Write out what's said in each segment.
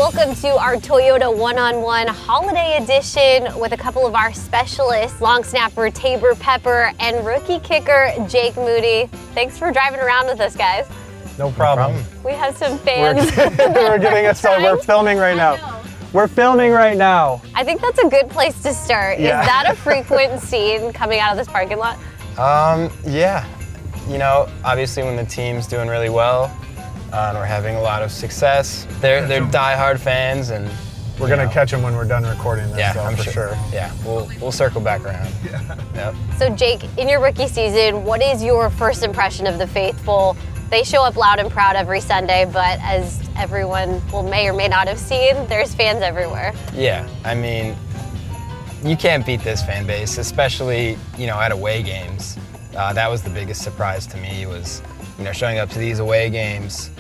welcome to our Toyota One-on-One Holiday Edition with a couple of our specialists, long snapper Taybor Pepper and rookie kicker Jake Moody. Thanks for driving around with us, guys. No problem. We have some fans. We're getting us started. We're filming right now. We're filming right now. I think that's a good place to start. Yeah. Is that a frequent scene coming out of this parking lot? Yeah. You know, obviously when the team's doing really well and we're having a lot of success, they're diehard fans, and we're gonna catch them when we're done recording this. Yeah, though, I'm for sure. Yeah, we'll circle back around. Yeah. Yep. So Jake, in your rookie season, what is your first impression of the faithful? They show up loud and proud every Sunday, but as everyone may or may not have seen, there's fans everywhere. Yeah, I mean, you can't beat this fan base, especially, you know, at away games. That was the biggest surprise to me, was, you know, showing up to these away games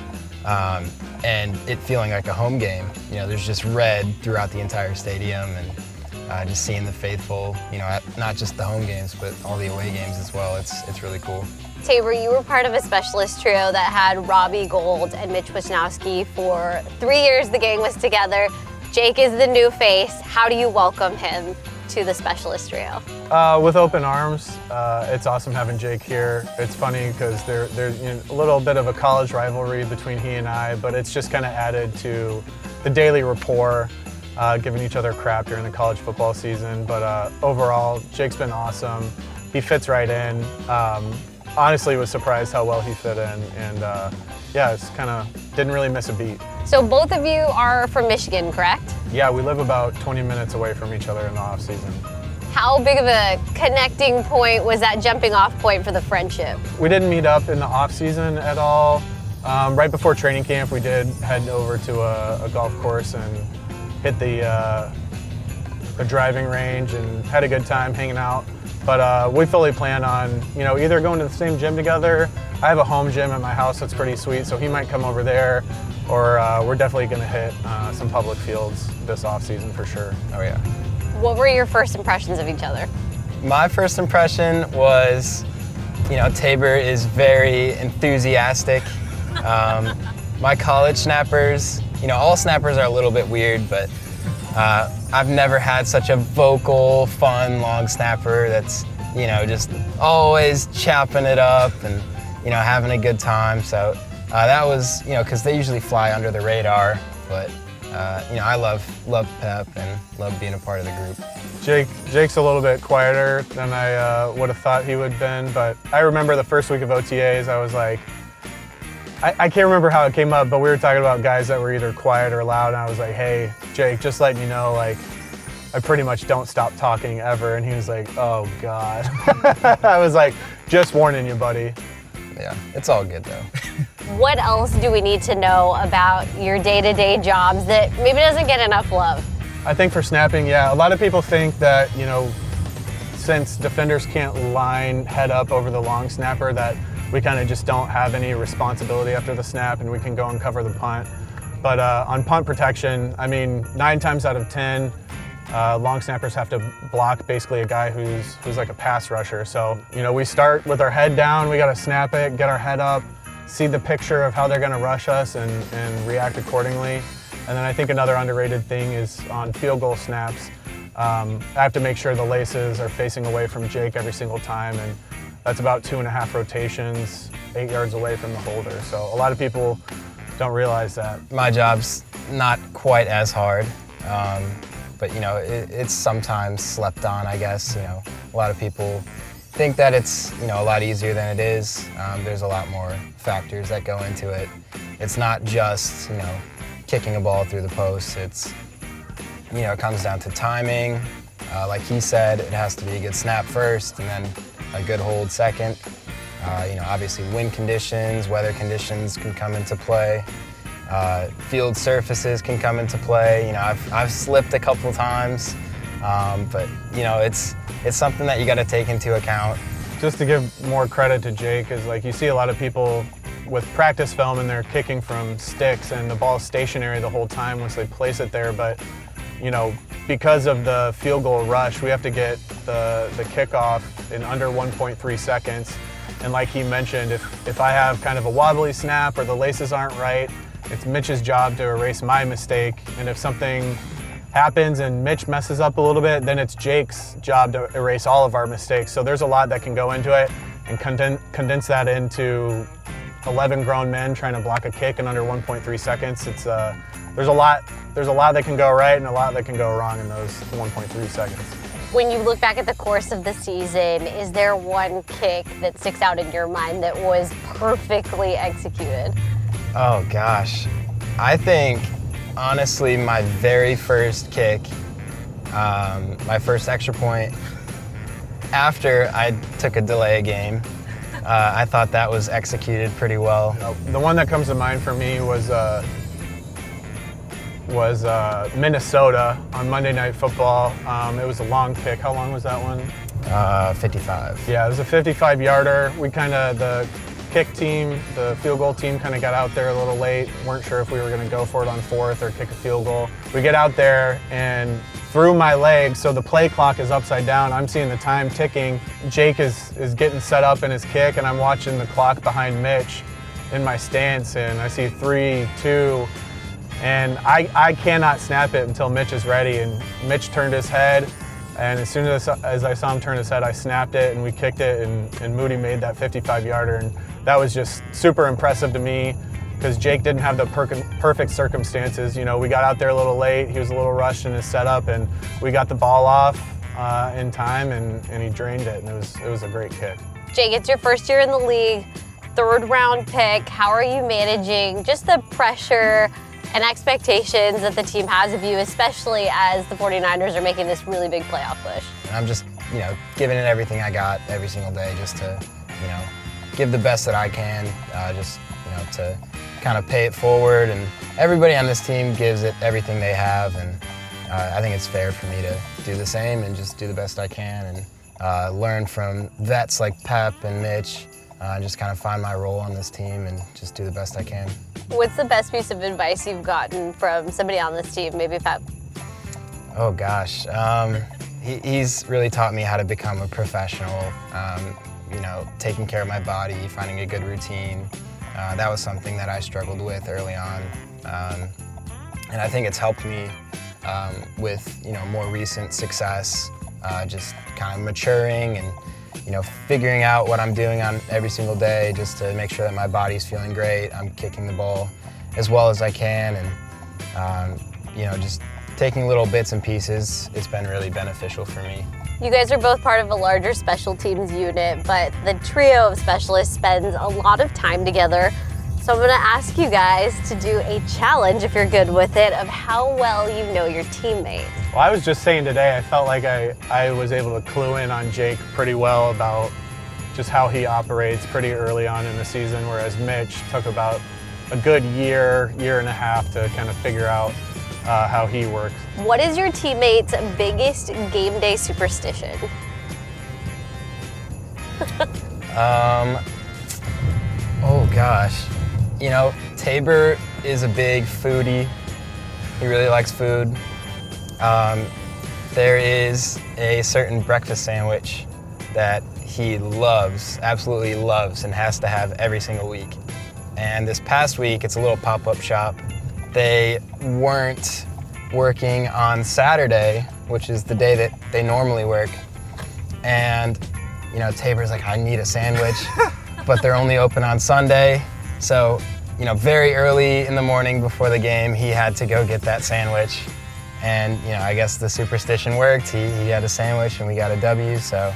and it feeling like a home game. You know, there's just red throughout the entire stadium, and just seeing the faithful, you know, at not just the home games, but all the away games as well. It's really cool. Taybor, you were part of a specialist trio that had Robbie Gould and Mitch Wisnowski for 3 years. The gang was together. Jake is the new face. How do you welcome him to the specialist trio? With open arms. It's awesome having Jake here. It's funny because there's a little bit of a college rivalry between he and I, but it's just kind of added to the daily rapport, giving each other crap during the college football season. But overall, Jake's been awesome. He fits right in. Honestly, was surprised how well he fit in, and yeah, it's kind of didn't really miss a beat. So both of you are from Michigan, correct? Yeah, we live about 20 minutes away from each other in the off season. How big of a connecting point was that jumping off point for the friendship? We didn't meet up in the off season at all. Right before training camp, we did head over to a golf course and hit the driving range and had a good time hanging out. But we fully plan on, you know, either going to the same gym together. I have a home gym at my house that's pretty sweet, so he might come over there, or we're definitely going to hit some public fields this off season for sure. Oh yeah. What were your first impressions of each other? My first impression was, you know, Taybor is very enthusiastic. My college snappers, you know, all snappers are a little bit weird, but I've never had such a vocal, fun long snapper that's, you know, just always chopping it up and, you know, having a good time. So that was, you know, because they usually fly under the radar, but you know, I love Pep and love being a part of the group. Jake's a little bit quieter than I would have thought he would have been, but I remember the first week of OTAs, I was like, I can't remember how it came up, but we were talking about guys that were either quiet or loud, and I was like, hey, Jake, just letting you know, like, I pretty much don't stop talking ever. And he was like, oh, God. I was like, just warning you, buddy. Yeah, it's all good, though. What else do we need to know about your day-to-day jobs that maybe doesn't get enough love? I think for snapping, yeah, a lot of people think that, you know, since defenders can't line head up over the long snapper, that we kind of just don't have any responsibility after the snap and we can go and cover the punt. But on punt protection, I mean, 9 times out of 10, long snappers have to block basically a guy who's like a pass rusher. So, you know, we start with our head down, we got to snap it, get our head up, see the picture of how they're going to rush us and react accordingly. And then I think another underrated thing is on field goal snaps, I have to make sure the laces are facing away from Jake every single time, and that's about 2.5 rotations, 8 yards away from the holder. So a lot of people don't realize that. My job's not quite as hard, but you know, it's sometimes slept on, I guess. You know, a lot of people think that it's, you know, a lot easier than it is. There's a lot more factors that go into it. It's not just, you know, kicking a ball through the post. It's, you know, it comes down to timing. Like he said, it has to be a good snap first and then a good hold second. You know, obviously wind conditions, weather conditions can come into play. Field surfaces can come into play. You know, I've slipped a couple times, but you know, it's something that you got to take into account. Just to give more credit to Jake, is like you see a lot of people with practice film and they're kicking from sticks and the ball's stationary the whole time once they place it there, but you know, because of the field goal rush, we have to get the kickoff in under 1.3 seconds. And like he mentioned, if I have kind of a wobbly snap or the laces aren't right, it's Mitch's job to erase my mistake. And if something happens and Mitch messes up a little bit, then it's Jake's job to erase all of our mistakes. So there's a lot that can go into it, and condense that into 11 grown men trying to block a kick in under 1.3 seconds. It's there's a lot that can go right and a lot that can go wrong in those 1.3 seconds. When you look back at the course of the season, is there one kick that sticks out in your mind that was perfectly executed? Oh gosh, I think honestly my very first kick, my first extra point after I took a delay game, I thought that was executed pretty well. The one that comes to mind for me was Minnesota on Monday Night Football. It was a long kick. How long was that one? 55. Yeah, it was a 55-yarder. The kick team, the field goal team kind of got out there a little late. Weren't sure if we were going to go for it on fourth or kick a field goal. We get out there and through my legs, so the play clock is upside down. I'm seeing the time ticking. Jake is getting set up in his kick, and I'm watching the clock behind Mitch in my stance, and I see 3, 2, and I cannot snap it until Mitch is ready. And Mitch turned his head, and as soon as I saw him turn his head, I snapped it, and we kicked it, and Moody made that 55-yarder. And that was just super impressive to me because Jake didn't have the perfect circumstances. You know, we got out there a little late. He was a little rushed in his setup, and we got the ball off in time, and he drained it, and it was a great kick. Jake, it's your first year in the league, third-round pick. How are you managing just the pressure and expectations that the team has of you, especially as the 49ers are making this really big playoff push? I'm just, giving it everything I got every single day just to, give the best that I can, to kind of pay it forward. And everybody on this team gives it everything they have, and I think it's fair for me to do the same and just do the best I can and learn from vets like Pep and Mitch, and just kind of find my role on this team and just do the best I can. What's the best piece of advice you've gotten from somebody on this team, maybe Pep? Oh gosh, he's really taught me how to become a professional, taking care of my body, finding a good routine. That was something that I struggled with early on, and I think it's helped me with more recent success, just kind of maturing and figuring out what I'm doing on every single day just to make sure that my body's feeling great. I'm kicking the ball as well as I can, and just taking little bits and pieces. It's been really beneficial for me. You guys are both part of a larger special teams unit, but the trio of specialists spends a lot of time together. So I'm gonna ask you guys to do a challenge, if you're good with it, of how well you know your teammates. Well, I was just saying today, I felt like I was able to clue in on Jake pretty well about just how he operates pretty early on in the season, whereas Mitch took about a good year and a half to kind of figure out how he works. What is your teammate's biggest game day superstition? Oh gosh. Taybor is a big foodie. He really likes food. There is a certain breakfast sandwich that he loves, absolutely loves, and has to have every single week. And this past week, it's a little pop-up shop. They weren't working on Saturday, which is the day that they normally work. And, Tabor's like, I need a sandwich, but they're only open on Sunday. So, very early in the morning before the game, he had to go get that sandwich. And, I guess the superstition worked. He had a sandwich and we got a W, so.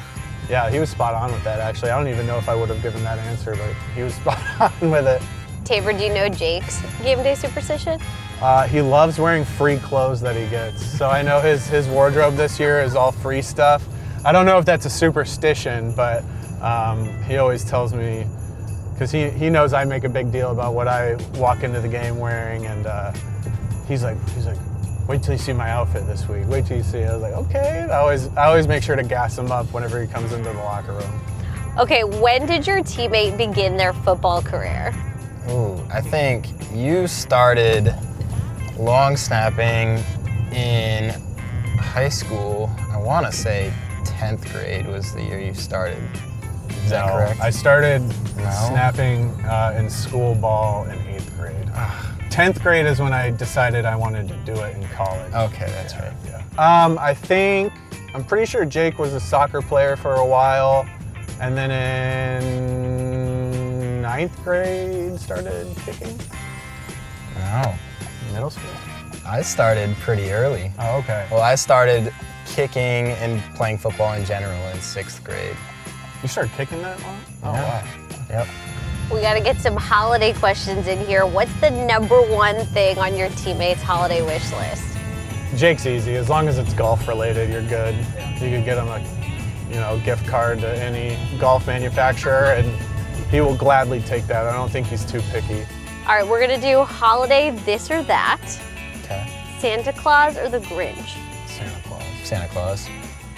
Yeah, he was spot on with that, actually. I don't even know if I would have given that answer, but he was spot on with it. Taybor, do you know Jake's game day superstition? He loves wearing free clothes that he gets. So I know his wardrobe this year is all free stuff. I don't know if that's a superstition, but he always tells me, because he knows I make a big deal about what I walk into the game wearing, and he's like, wait till you see my outfit this week. Wait till you see it. I was like, okay. I always make sure to gas him up whenever he comes into the locker room. Okay, when did your teammate begin their football career? Ooh, I think you started long snapping in high school. I want to say 10th grade was the year you started. Is that correct? I started snapping in school ball in 8th grade. 10th grade is when I decided I wanted to do it in college. Okay, that's right. Yeah. I'm pretty sure Jake was a soccer player for a while, and then in 9th grade started kicking. No. Middle school? I started pretty early. Oh, okay. Well, I started kicking and playing football in general in 6th grade. You started kicking that long? Oh, Yeah. wow. Yep. We got to get some holiday questions in here. What's the number one thing on your teammates' holiday wish list? Jake's easy. As long as it's golf related, you're good. You could get him a, gift card to any golf manufacturer, and he will gladly take that. I don't think he's too picky. All right, we're going to do holiday this or that. Okay. Santa Claus or the Grinch? Santa Claus. Santa Claus.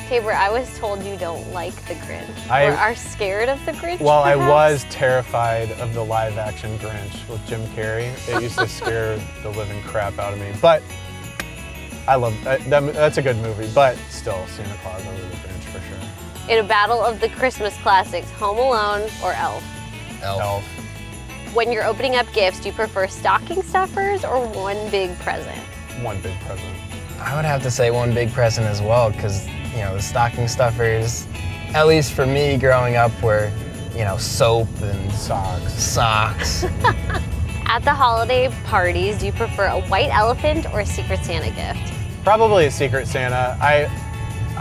Taybor, I was told you don't like the Grinch. I- or are scared of the Grinch, Well, I perhaps? was terrified of the live action Grinch with Jim Carrey. It used to scare the living crap out of me. But I love that's a good movie, but still Santa Claus over the Grinch for sure. In a battle of the Christmas classics, Home Alone or Elf? Elf. When you're opening up gifts, do you prefer stocking stuffers or one big present? One big present. I would have to say one big present as well, because, the stocking stuffers, at least for me growing up, were, soap and socks. At the holiday parties, do you prefer a white elephant or a Secret Santa gift? Probably a Secret Santa.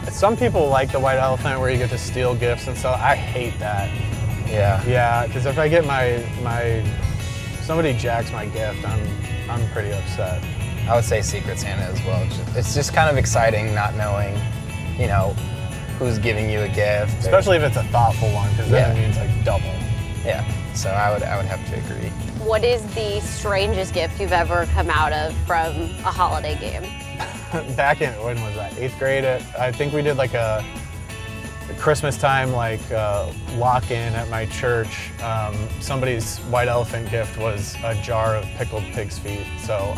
Some people like the white elephant where you get to steal gifts and stuff. I hate that. Yeah. Yeah, because if I get somebody jacks my gift, I'm pretty upset. I would say Secret Santa as well. It's just kind of exciting not knowing, who's giving you a gift. Especially if it's a thoughtful one, because then Yeah. it means like double. Yeah. So I would have to agree. What is the strangest gift you've ever come out of from a holiday game? Back in, when was that, 8th grade? I think we did like a Christmas time lock-in at my church. Somebody's white elephant gift was a jar of pickled pig's feet. So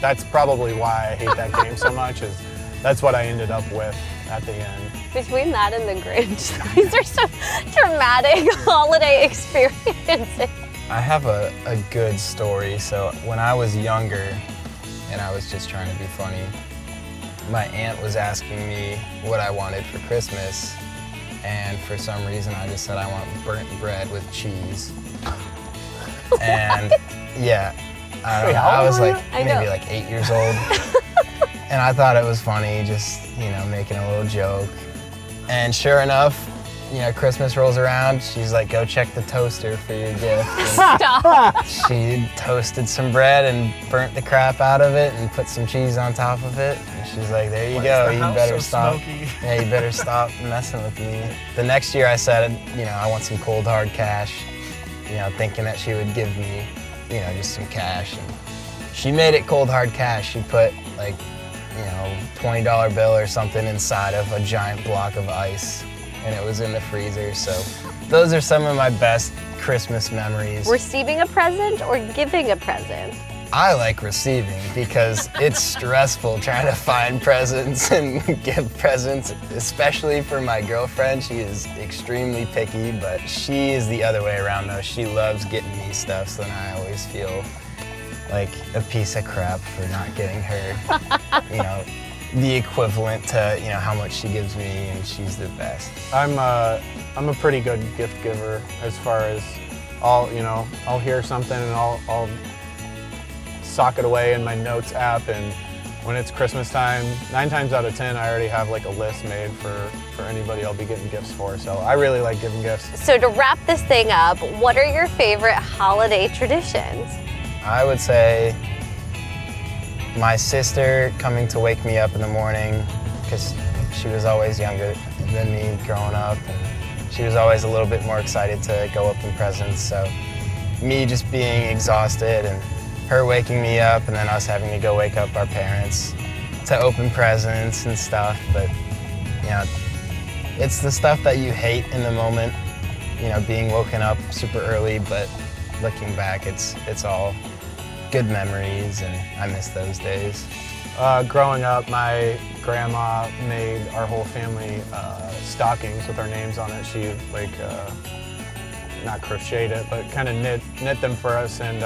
that's probably why I hate that game so much, is that's what I ended up with at the end. Between that and the Grinch, these are some dramatic holiday experiences. I have a good story. So when I was younger, and I was just trying to be funny, my aunt was asking me what I wanted for Christmas, and for some reason I just said I want burnt bread with cheese. And yeah, I don't know, how I old was were like you? I know. maybe like 8 years old. And I thought it was funny, just, making a little joke. And sure enough, Christmas rolls around, she's like, go check the toaster for your gift. And Stop. she toasted some bread and burnt the crap out of it and put some cheese on top of it. And she's like, there you go, you better stop. Yeah, you better stop messing with me. The next year I said, I want some cold hard cash, thinking that she would give me, just some cash. And she made it cold hard cash. She put like, $20 bill or something inside of a giant block of ice, and it was in the freezer. So those are some of my best Christmas memories. Receiving a present or giving a present? I like receiving because it's stressful trying to find presents and give presents, especially for my girlfriend. She is extremely picky, but she is the other way around though. She loves getting me stuff, so then I always feel like a piece of crap for not getting her, the equivalent to, how much she gives me, and she's the best. I'm a pretty good gift giver as far as I'll hear something and I'll sock it away in my notes app, and when it's Christmas time, 9 times out of 10, I already have like a list made for anybody I'll be getting gifts for. So I really like giving gifts. So to wrap this thing up, what are your favorite holiday traditions? I would say my sister coming to wake me up in the morning, because she was always younger than me growing up, and she was always a little bit more excited to go open presents. So me just being exhausted and her waking me up, and then us having to go wake up our parents to open presents and stuff. But it's the stuff that you hate in the moment, being woken up super early, but looking back, it's all good memories, and I miss those days. Growing up, my grandma made our whole family stockings with our names on it. She not crocheted it, but kind of knit them for us, and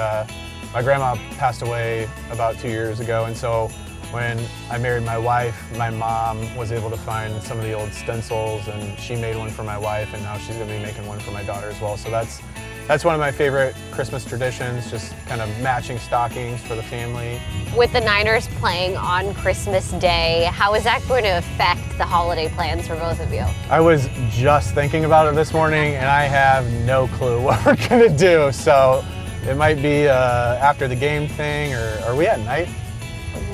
My grandma passed away about 2 years ago, and so when I married my wife, my mom was able to find some of the old stencils, and she made one for my wife, and now she's going to be making one for my daughter as well. So that's one of my favorite Christmas traditions, just kind of matching stockings for the family. With the Niners playing on Christmas Day, how is that going to affect the holiday plans for both of you? I was just thinking about it this morning, and I have no clue what we're going to do. So it might be after the game thing, or are we at night?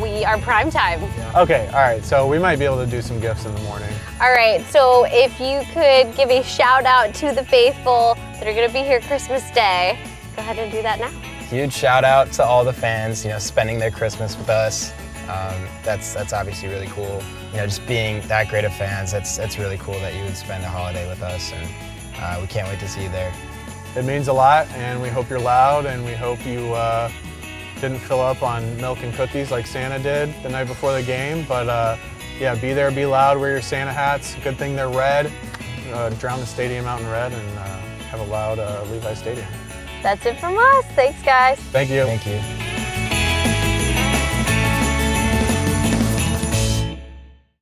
We are prime time. Okay, all right, so we might be able to do some gifts in the morning. All right, so if you could give a shout out to the faithful that are gonna be here Christmas Day, go ahead and do that now. Huge shout out to all the fans, spending their Christmas with us. That's obviously really cool. Just being that great of fans, that's really cool that you would spend a holiday with us, and we can't wait to see you there. It means a lot, and we hope you're loud, and we hope you didn't fill up on milk and cookies like Santa did the night before the game. But yeah, be there, be loud, wear your Santa hats. Good thing they're red. Drown the stadium out in red, and have a loud Levi Stadium. That's it from us. Thanks, guys. Thank you. Thank you.